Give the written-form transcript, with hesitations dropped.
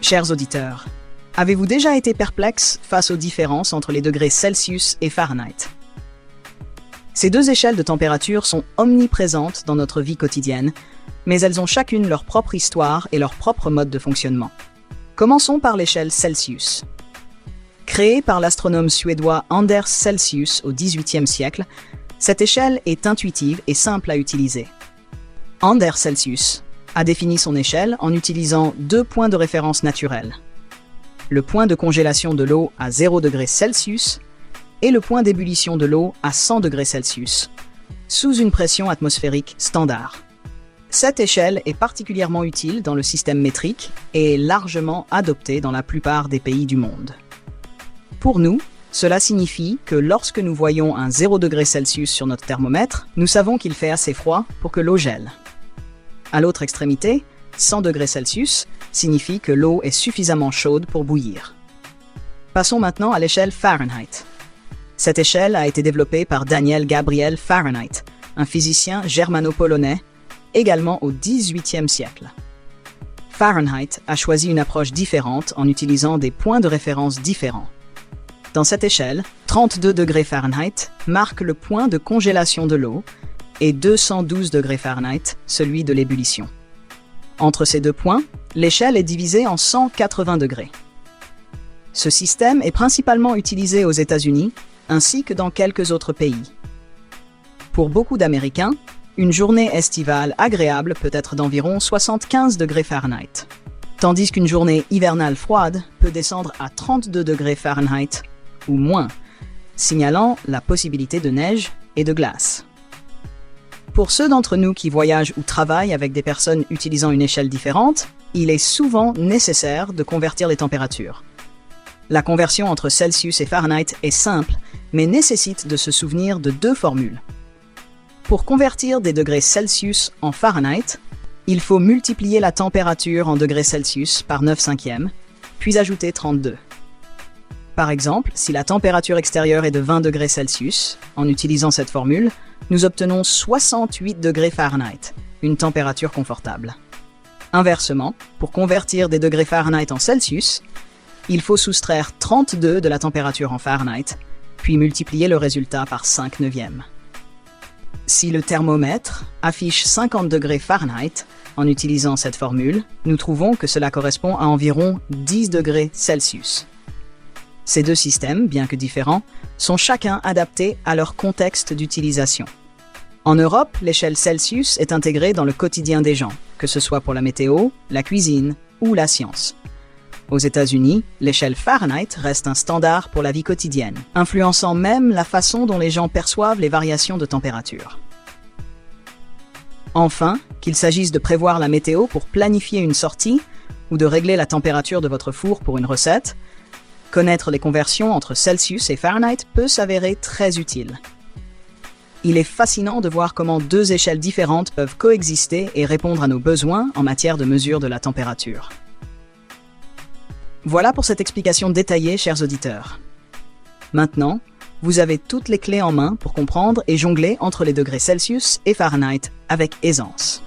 Chers auditeurs, avez-vous déjà été perplexe face aux différences entre les degrés Celsius et Fahrenheit? Ces deux échelles de température sont omniprésentes dans notre vie quotidienne, mais elles ont chacune leur propre histoire et leur propre mode de fonctionnement. Commençons par l'échelle Celsius. Créée par l'astronome suédois Anders Celsius au XVIIIe siècle, cette échelle est intuitive et simple à utiliser. Anders Celsius a défini son échelle en utilisant deux points de référence naturels. Le point de congélation de l'eau à 0 degrés Celsius et le point d'ébullition de l'eau à 100 degrés Celsius, sous une pression atmosphérique standard. Cette échelle est particulièrement utile dans le système métrique et est largement adoptée dans la plupart des pays du monde. Pour nous, cela signifie que lorsque nous voyons un 0 degré Celsius sur notre thermomètre, nous savons qu'il fait assez froid pour que l'eau gèle. À l'autre extrémité, 100 degrés Celsius signifie que l'eau est suffisamment chaude pour bouillir. Passons maintenant à l'échelle Fahrenheit. Cette échelle a été développée par Daniel Gabriel Fahrenheit, un physicien germano-polonais, également au XVIIIe siècle. Fahrenheit a choisi une approche différente en utilisant des points de référence différents. Dans cette échelle, 32 degrés Fahrenheit marque le point de congélation de l'eau et 212 degrés Fahrenheit, celui de l'ébullition. Entre ces deux points, l'échelle est divisée en 180 degrés. Ce système est principalement utilisé aux États-Unis, ainsi que dans quelques autres pays. Pour beaucoup d'Américains, une journée estivale agréable peut être d'environ 75 degrés Fahrenheit, tandis qu'une journée hivernale froide peut descendre à 32 degrés Fahrenheit ou moins, signalant la possibilité de neige et de glace. Pour ceux d'entre nous qui voyagent ou travaillent avec des personnes utilisant une échelle différente, il est souvent nécessaire de convertir les températures. La conversion entre Celsius et Fahrenheit est simple, mais nécessite de se souvenir de deux formules. Pour convertir des degrés Celsius en Fahrenheit, il faut multiplier la température en degrés Celsius par 9/5, puis ajouter 32. Par exemple, si la température extérieure est de 20 degrés Celsius, en utilisant cette formule, nous obtenons 68 degrés Fahrenheit, une température confortable. Inversement, pour convertir des degrés Fahrenheit en Celsius, il faut soustraire 32 de la température en Fahrenheit, puis multiplier le résultat par 5/9. Si le thermomètre affiche 50 degrés Fahrenheit en utilisant cette formule, nous trouvons que cela correspond à environ 10 degrés Celsius. Ces deux systèmes, bien que différents, sont chacun adaptés à leur contexte d'utilisation. En Europe, l'échelle Celsius est intégrée dans le quotidien des gens, que ce soit pour la météo, la cuisine ou la science. Aux États-Unis, l'échelle Fahrenheit reste un standard pour la vie quotidienne, influençant même la façon dont les gens perçoivent les variations de température. Enfin, qu'il s'agisse de prévoir la météo pour planifier une sortie ou de régler la température de votre four pour une recette, connaître les conversions entre Celsius et Fahrenheit peut s'avérer très utile. Il est fascinant de voir comment deux échelles différentes peuvent coexister et répondre à nos besoins en matière de mesure de la température. Voilà pour cette explication détaillée, chers auditeurs. Maintenant, vous avez toutes les clés en main pour comprendre et jongler entre les degrés Celsius et Fahrenheit avec aisance.